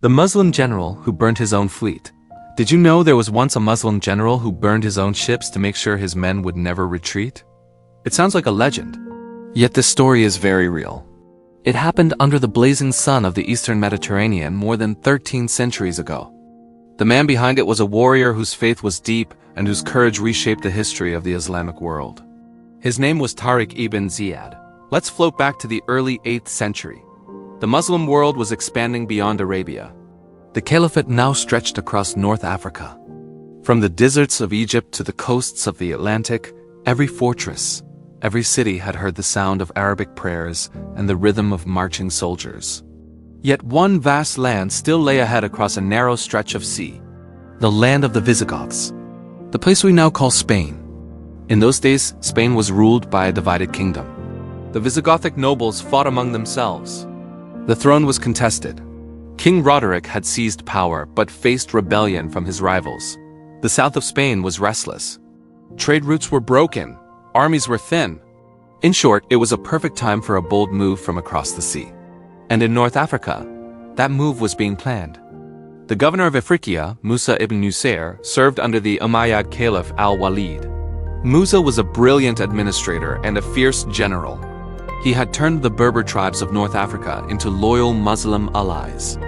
The Muslim general who burned his own fleet. Did you know there was once a Muslim general who burned his own ships to make sure his men would never retreat? It sounds like a legend. Yet this story is very real. It happened under the blazing sun of the Eastern Mediterranean more than 13 centuries ago. The man behind it was a warrior whose faith was deep and whose courage reshaped the history of the Islamic world. His name was Tariq ibn Ziyad. Let's float back to the early 8th century. The Muslim world was expanding beyond Arabia. The caliphate now stretched across North Africa. From the deserts of Egypt to the coasts of the Atlantic, every fortress, every city had heard the sound of Arabic prayers and the rhythm of marching soldiers. Yet one vast land still lay ahead across a narrow stretch of sea. The land of the Visigoths. The place we now call Spain. In those days, Spain was ruled by a divided kingdom. The Visigothic nobles fought among themselves. The throne was contested. King Roderick had seized power but faced rebellion from his rivals. The south of Spain was restless. Trade routes were broken. Armies were thin. In short, it was a perfect time for a bold move from across the sea. And in North Africa, that move was being planned. The governor of Afriqiya, Musa ibn Nusair, served under the Umayyad Caliph al-Walid. Musa was a brilliant administrator and a fierce general. He had turned the Berber tribes of North Africa into loyal Muslim allies.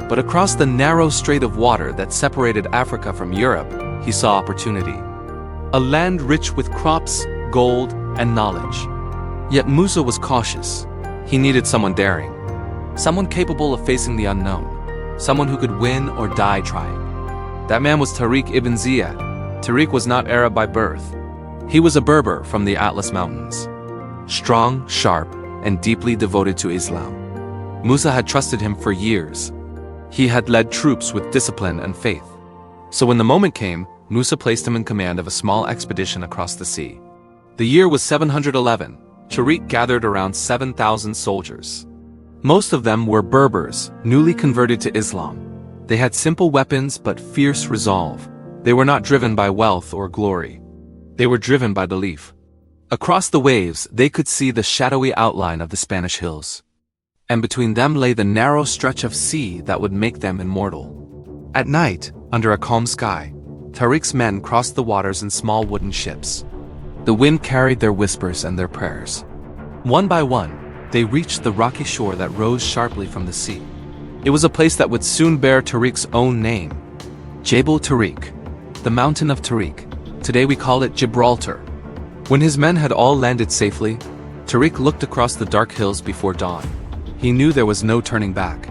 But across the narrow strait of water that separated Africa from Europe, he saw opportunity. A land rich with crops, gold, and knowledge. Yet Musa was cautious. He needed someone daring. Someone capable of facing the unknown. Someone who could win or die trying. That man was Tariq ibn Ziyad. Tariq was not Arab by birth. He was a Berber from the Atlas Mountains. Strong, sharp, and deeply devoted to Islam. Musa had trusted him for years. He had led troops with discipline and faith. So when the moment came, Musa placed him in command of a small expedition across the sea. The year was 711. Tariq gathered around 7,000 soldiers. Most of them were Berbers, newly converted to Islam. They had simple weapons but fierce resolve. They were not driven by wealth or glory. They were driven by belief. Across the waves, they could see the shadowy outline of the Spanish hills. And between them lay the narrow stretch of sea that would make them immortal. At night, under a calm sky, Tariq's men crossed the waters in small wooden ships. The wind carried their whispers and their prayers. One by one, they reached the rocky shore that rose sharply from the sea. It was a place that would soon bear Tariq's own name. Jebel Tariq, the mountain of Tariq. Today we call it Gibraltar. When his men had all landed safely, Tariq looked across the dark hills before dawn. He knew there was no turning back.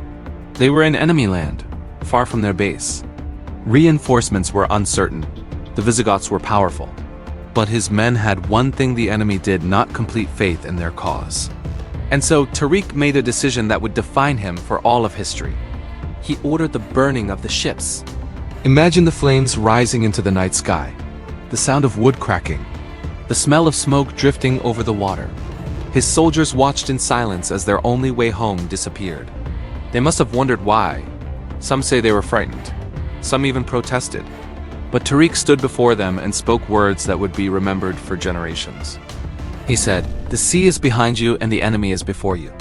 They were in enemy land, far from their base. Reinforcements were uncertain. The Visigoths were powerful. But his men had one thing the enemy did not: complete faith in their cause. And so Tariq made a decision that would define him for all of history. He ordered the burning of the ships. Imagine the flames rising into the night sky, the sound of wood cracking, the smell of smoke drifting over the water. His soldiers watched in silence as their only way home disappeared. They must have wondered why. Some say they were frightened. Some even protested. But Tariq stood before them and spoke words that would be remembered for generations. He said, "The sea is behind you and the enemy is before you.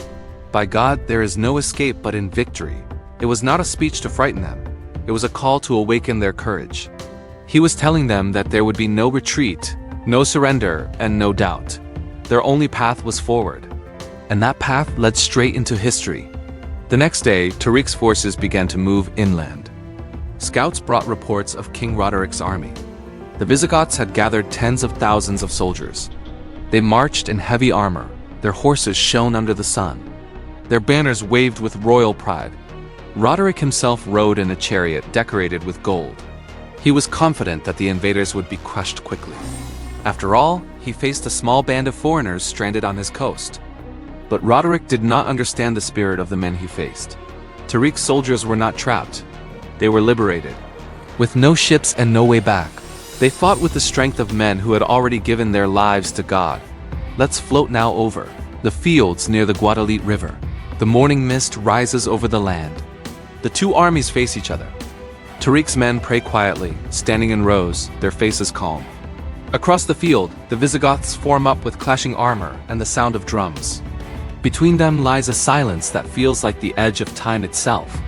By God, there is no escape but in victory." It was not a speech to frighten them. It was a call to awaken their courage. He was telling them that there would be no retreat, no surrender, and no doubt. Their only path was forward. And that path led straight into history. The next day, Tariq's forces began to move inland. Scouts brought reports of King Roderick's army. The Visigoths had gathered tens of thousands of soldiers. They marched in heavy armor. Their horses shone under the sun. Their banners waved with royal pride. Roderick himself rode in a chariot decorated with gold. He was confident that the invaders would be crushed quickly. After all, he faced a small band of foreigners stranded on his coast. But Roderick did not understand the spirit of the men he faced. Tariq's soldiers were not trapped. They were liberated. With no ships and no way back, they fought with the strength of men who had already given their lives to God. Let's float now over the fields near the Guadalete River. The morning mist rises over the land. The two armies face each other. Tariq's men pray quietly, standing in rows, their faces calm. Across the field, the Visigoths form up with clashing armor and the sound of drums. Between them lies a silence that feels like the edge of time itself.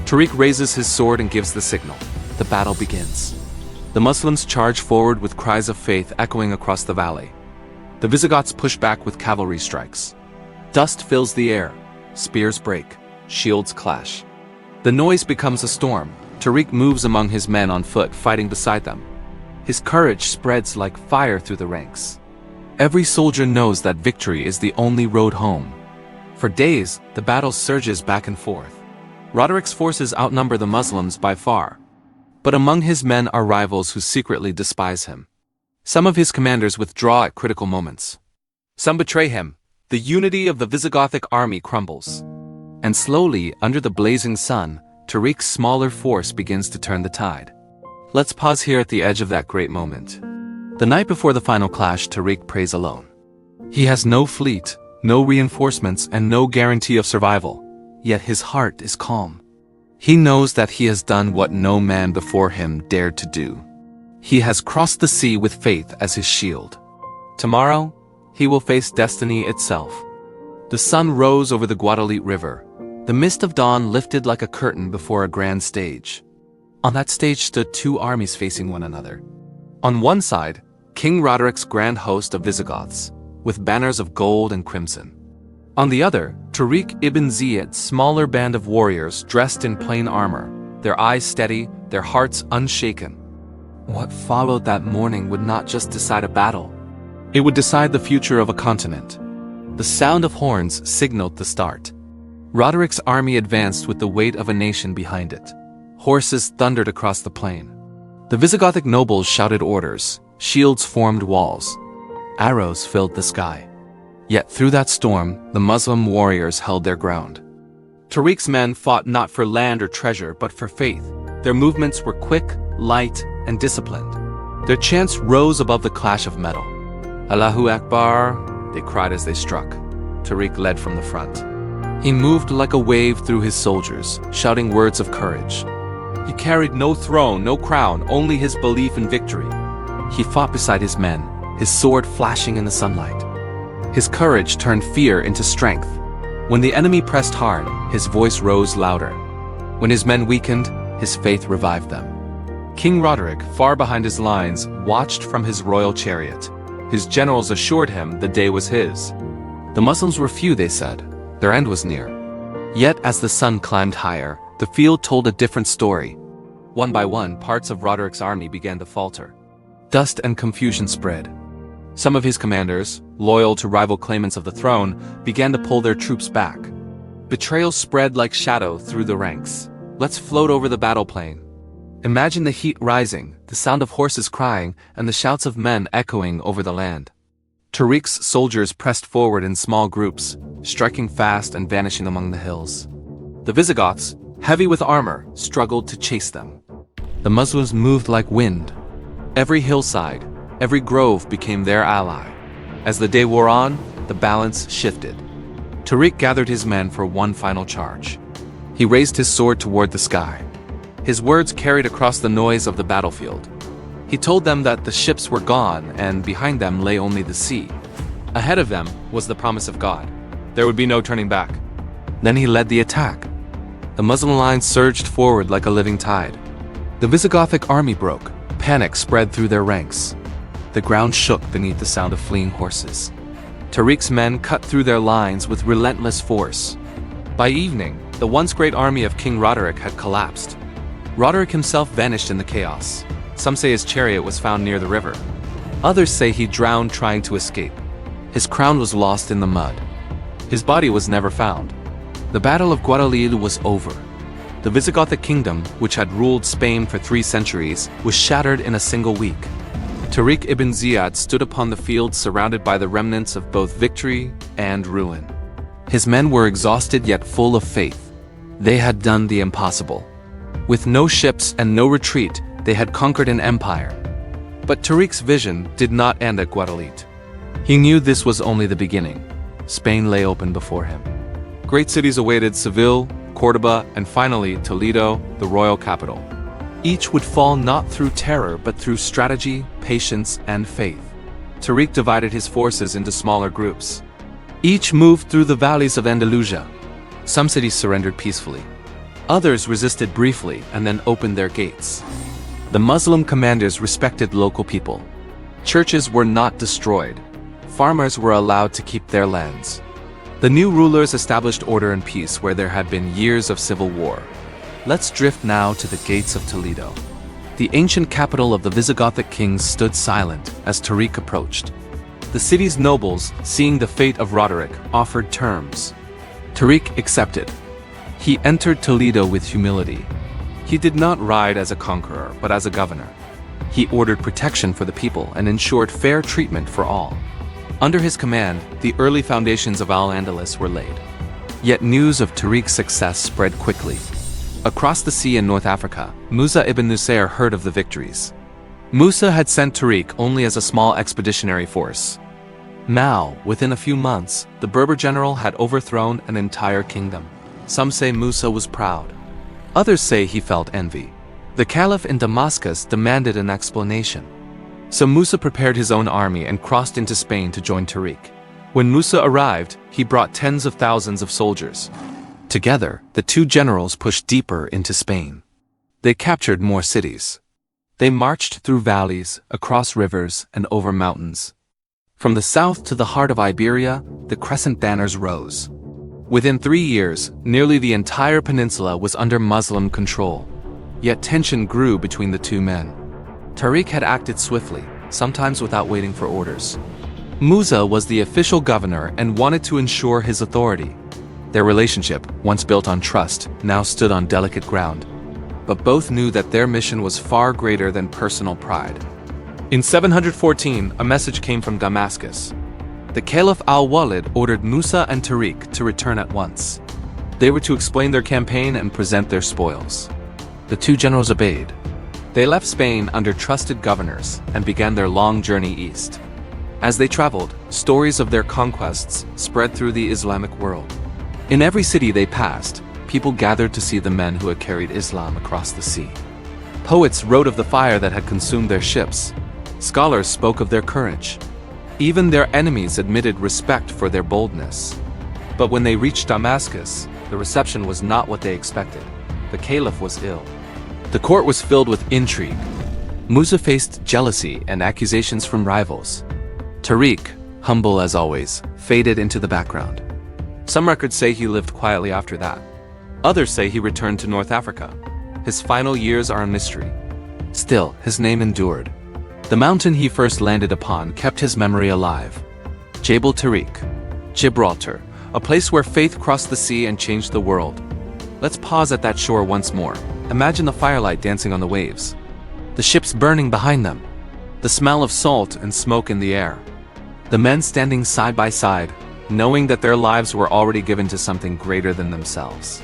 Tariq raises his sword and gives the signal. The battle begins. The Muslims charge forward with cries of faith echoing across the valley. The Visigoths push back with cavalry strikes. Dust fills the air. Spears break. Shields clash. The noise becomes a storm. Tariq moves among his men on foot, fighting beside them. His courage spreads like fire through the ranks. Every soldier knows that victory is the only road home. For days, the battle surges back and forth. Roderick's forces outnumber the Muslims by far. But among his men are rivals who secretly despise him. Some of his commanders withdraw at critical moments. Some betray him. The unity of the Visigothic army crumbles. And slowly, under the blazing sun, Tariq's smaller force begins to turn the tide. Let's pause here at the edge of that great moment. The night before the final clash, Tariq prays alone. He has no fleet, no reinforcements, and no guarantee of survival. Yet his heart is calm. He knows that he has done what no man before him dared to do. He has crossed the sea with faith as his shield. Tomorrow, he will face destiny itself. The sun rose over the Guadalete River. The mist of dawn lifted like a curtain before a grand stage. On that stage stood two armies facing one another. On one side, King Roderick's grand host of Visigoths, with banners of gold and crimson. On the other, Tariq ibn Ziyad's smaller band of warriors dressed in plain armor, their eyes steady, their hearts unshaken. What followed that morning would not just decide a battle. It would decide the future of a continent. The sound of horns signaled the start. Roderick's army advanced with the weight of a nation behind it. Horses thundered across the plain. The Visigothic nobles shouted orders, shields formed walls. Arrows filled the sky. Yet through that storm, the Muslim warriors held their ground. Tariq's men fought not for land or treasure, but for faith. Their movements were quick, light, and disciplined. Their chants rose above the clash of metal. Allahu Akbar, they cried as they struck. Tariq led from the front. He moved like a wave through his soldiers, shouting words of courage. He carried no throne, no crown, only his belief in victory. He fought beside his men, his sword flashing in the sunlight. His courage turned fear into strength. When the enemy pressed hard, his voice rose louder. When his men weakened, his faith revived them. King Roderick, far behind his lines, watched from his royal chariot. His generals assured him the day was his. The Muslims were few, they said. Their end was near. Yet as the sun climbed higher, the field told a different story. One by one, parts of Roderick's army began to falter. Dust and confusion spread. Some of his commanders, loyal to rival claimants of the throne, began to pull their troops back. Betrayal spread like shadow through the ranks. Let's float over the battle plain. Imagine the heat rising, the sound of horses crying, and the shouts of men echoing over the land. Tariq's soldiers pressed forward in small groups, striking fast and vanishing among the hills. The Visigoths, heavy with armor, struggled to chase them. The Muslims moved like wind. Every hillside, every grove became their ally. As the day wore on, the balance shifted. Tariq gathered his men for one final charge. He raised his sword toward the sky. His words carried across the noise of the battlefield. He told them that the ships were gone and behind them lay only the sea. Ahead of them was the promise of God. There would be no turning back. Then he led the attack. The Muslim line surged forward like a living tide. The Visigothic army broke. Panic spread through their ranks. The ground shook beneath the sound of fleeing horses. Tariq's men cut through their lines with relentless force. By evening, the once great army of King Roderick had collapsed. Roderick himself vanished in the chaos. Some say his chariot was found near the river. Others say he drowned trying to escape. His crown was lost in the mud. His body was never found. The Battle of Guadalete was over. The Visigothic kingdom, which had ruled Spain for 3 centuries, was shattered in a single week. Tariq ibn Ziyad stood upon the field surrounded by the remnants of both victory and ruin. His men were exhausted yet full of faith. They had done the impossible. With no ships and no retreat, they had conquered an empire. But Tariq's vision did not end at Guadalete. He knew this was only the beginning. Spain lay open before him. Great cities awaited: Seville, Cordoba, and finally Toledo, the royal capital. Each would fall not through terror but through strategy, patience, and faith. Tariq divided his forces into smaller groups. Each moved through the valleys of Andalusia. Some cities surrendered peacefully. Others resisted briefly and then opened their gates. The Muslim commanders respected local people. Churches were not destroyed. Farmers were allowed to keep their lands. The new rulers established order and peace where there had been years of civil war. Let's drift now to the gates of Toledo. The ancient capital of the Visigothic kings stood silent as Tariq approached. The city's nobles, seeing the fate of Roderick, offered terms. Tariq accepted. He entered Toledo with humility. He did not ride as a conqueror, but as a governor. He ordered protection for the people and ensured fair treatment for all. Under his command, the early foundations of Al-Andalus were laid. Yet news of Tariq's success spread quickly. Across the sea in North Africa, Musa ibn Nusayr heard of the victories. Musa had sent Tariq only as a small expeditionary force. Now, within a few months, the Berber general had overthrown an entire kingdom. Some say Musa was proud. Others say he felt envy. The caliph in Damascus demanded an explanation. So Musa prepared his own army and crossed into Spain to join Tariq. When Musa arrived, he brought tens of thousands of soldiers. Together, the two generals pushed deeper into Spain. They captured more cities. They marched through valleys, across rivers, and over mountains. From the south to the heart of Iberia, the crescent banners rose. Within 3 years, nearly the entire peninsula was under Muslim control. Yet tension grew between the two men. Tariq had acted swiftly, sometimes without waiting for orders. Musa was the official governor and wanted to ensure his authority. Their relationship, once built on trust, now stood on delicate ground. But both knew that their mission was far greater than personal pride. In 714, a message came from Damascus. The Caliph al-Walid ordered Musa and Tariq to return at once. They were to explain their campaign and present their spoils. The two generals obeyed. They left Spain under trusted governors and began their long journey east. As they traveled, stories of their conquests spread through the Islamic world. In every city they passed, people gathered to see the men who had carried Islam across the sea. Poets wrote of the fire that had consumed their ships. Scholars spoke of their courage. Even their enemies admitted respect for their boldness. But when they reached Damascus, the reception was not what they expected. The caliph was ill. The court was filled with intrigue. Musa faced jealousy and accusations from rivals. Tariq, humble as always, faded into the background. Some records say he lived quietly after that. Others say he returned to North Africa. His final years are a mystery. Still, his name endured. The mountain he first landed upon kept his memory alive. Jebel Tariq, Gibraltar, a place where faith crossed the sea and changed the world. Let's pause at that shore once more. Imagine the firelight dancing on the waves. The ships burning behind them. The smell of salt and smoke in the air. The men standing side by side, knowing that their lives were already given to something greater than themselves.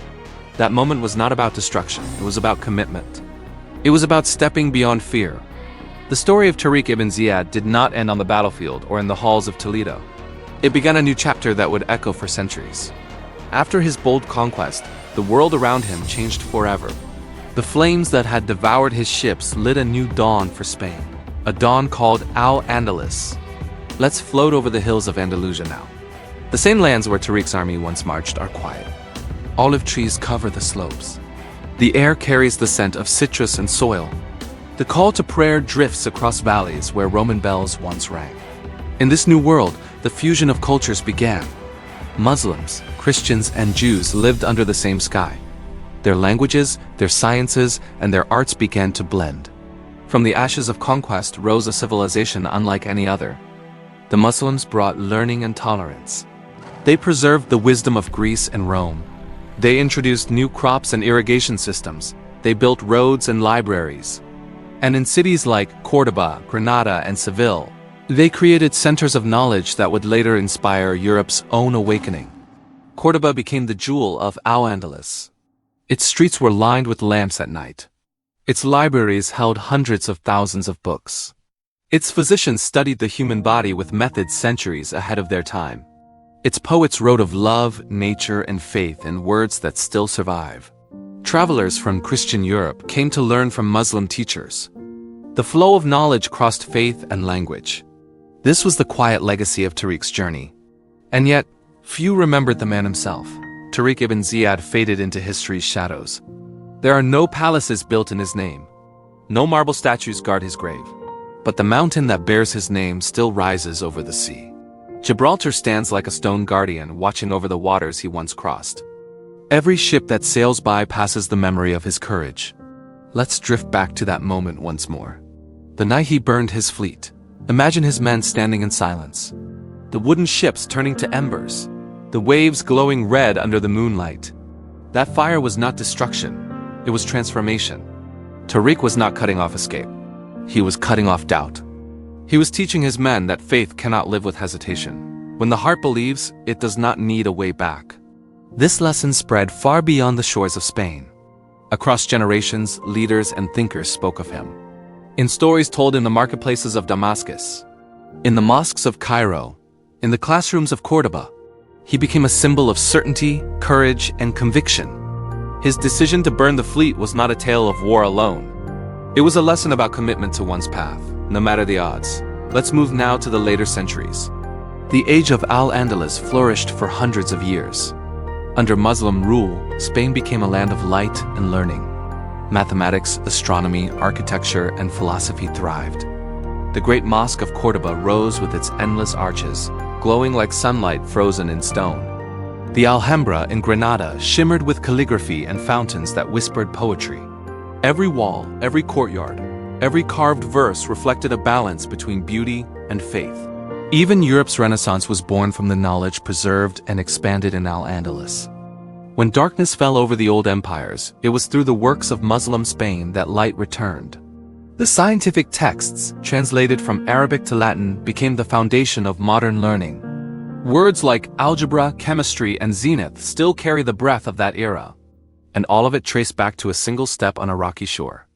That moment was not about destruction, it was about commitment. It was about stepping beyond fear. The story of Tariq ibn Ziyad did not end on the battlefield or in the halls of Toledo. It began a new chapter that would echo for centuries. After his bold conquest, the world around him changed forever. The flames that had devoured his ships lit a new dawn for Spain, a dawn called Al-Andalus. Let's float over the hills of Andalusia now. The same lands where Tariq's army once marched are quiet. Olive trees cover the slopes. The air carries the scent of citrus and soil. The call to prayer drifts across valleys where Roman bells once rang. In this new world, the fusion of cultures began. Muslims, Christians, and Jews lived under the same sky. Their languages, their sciences, and their arts began to blend. From the ashes of conquest rose a civilization unlike any other. The Muslims brought learning and tolerance. They preserved the wisdom of Greece and Rome. They introduced new crops and irrigation systems. They built roads and libraries. And in cities like Cordoba, Granada, and Seville, they created centers of knowledge that would later inspire Europe's own awakening. Cordoba became the jewel of Al-Andalus. Its streets were lined with lamps at night. Its libraries held hundreds of thousands of books. Its physicians studied the human body with methods centuries ahead of their time. Its poets wrote of love, nature, and faith in words that still survive. Travelers from Christian Europe came to learn from Muslim teachers. The flow of knowledge crossed faith and language. This was the quiet legacy of Tariq's journey. And yet, few remembered the man himself. Tariq ibn Ziyad faded into history's shadows. There are no palaces built in his name. No marble statues guard his grave. But the mountain that bears his name still rises over the sea. Gibraltar stands like a stone guardian watching over the waters he once crossed. Every ship that sails by passes the memory of his courage. Let's drift back to that moment once more. The night he burned his fleet. Imagine his men standing in silence. The wooden ships turning to embers. The waves glowing red under the moonlight. That fire was not destruction. It was transformation. Tariq was not cutting off escape. He was cutting off doubt. He was teaching his men that faith cannot live with hesitation. When the heart believes, it does not need a way back. This lesson spread far beyond the shores of Spain. Across generations, leaders and thinkers spoke of him. In stories told in the marketplaces of Damascus, in the mosques of Cairo, in the classrooms of Cordoba, he became a symbol of certainty, courage, and conviction. His decision to burn the fleet was not a tale of war alone. It was a lesson about commitment to one's path, no matter the odds. Let's move now to the later centuries. The age of Al-Andalus flourished for hundreds of years. Under Muslim rule, Spain became a land of light and learning. Mathematics, astronomy, architecture, and philosophy thrived. The great mosque of Cordoba rose with its endless arches, glowing like sunlight frozen in stone. The Alhambra in Granada shimmered with calligraphy and fountains that whispered poetry. Every wall, every courtyard, every carved verse reflected a balance between beauty and faith. Even Europe's Renaissance was born from the knowledge preserved and expanded in Al-Andalus. When darkness fell over the old empires, it was through the works of Muslim Spain that light returned. The scientific texts, translated from Arabic to Latin, became the foundation of modern learning. Words like algebra, chemistry, and zenith still carry the breath of that era, and all of it traced back to a single step on a rocky shore.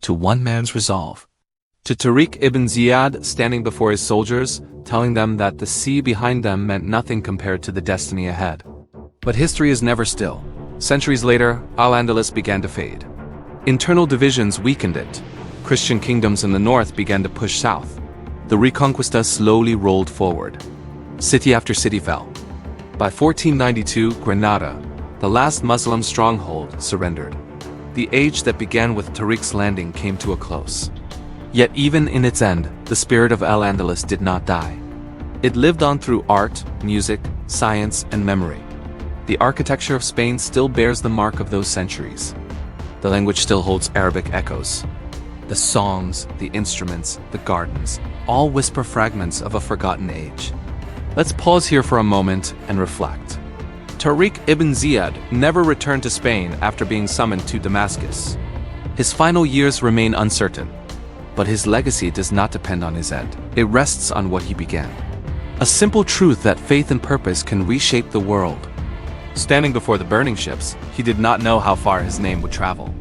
To one man's resolve. To Tariq ibn Ziyad standing before his soldiers, telling them that the sea behind them meant nothing compared to the destiny ahead. But history is never still. Centuries later, Al-Andalus began to fade. Internal divisions weakened it. Christian kingdoms in the north began to push south. The Reconquista slowly rolled forward. City after city fell. By 1492, Granada, the last Muslim stronghold, surrendered. The age that began with Tariq's landing came to a close. Yet even in its end, the spirit of Al-Andalus did not die. It lived on through art, music, science, and memory. The architecture of Spain still bears the mark of those centuries. The language still holds Arabic echoes. The songs, the instruments, the gardens, all whisper fragments of a forgotten age. Let's pause here for a moment and reflect. Tariq ibn Ziyad never returned to Spain after being summoned to Damascus. His final years remain uncertain. But his legacy does not depend on his end. It rests on what he began. A simple truth that faith and purpose can reshape the world. Standing before the burning ships, he did not know how far his name would travel.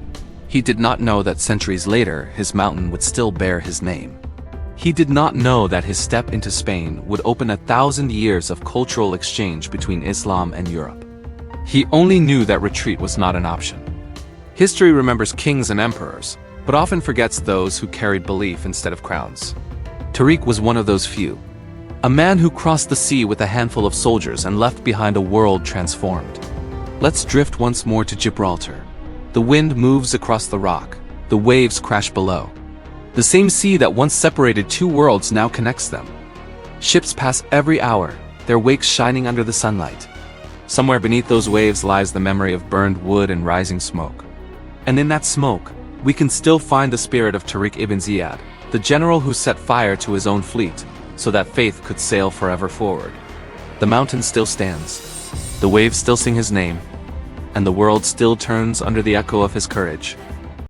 He did not know that centuries later, his mountain would still bear his name. He did not know that his step into Spain would open 1,000 years of cultural exchange between Islam and Europe. He only knew that retreat was not an option. History remembers kings and emperors, but often forgets those who carried belief instead of crowns. Tariq was one of those few. A man who crossed the sea with a handful of soldiers and left behind a world transformed. Let's drift once more to Gibraltar. The wind moves across the rock. The waves crash below. The same sea that once separated two worlds now connects them. Ships pass every hour, their wakes shining under the sunlight. Somewhere beneath those waves lies the memory of burned wood and rising smoke. And in that smoke, we can still find the spirit of Tariq ibn Ziyad, the general who set fire to his own fleet, so that faith could sail forever forward. The mountain still stands, the waves still sing his name, and the world still turns under the echo of his courage.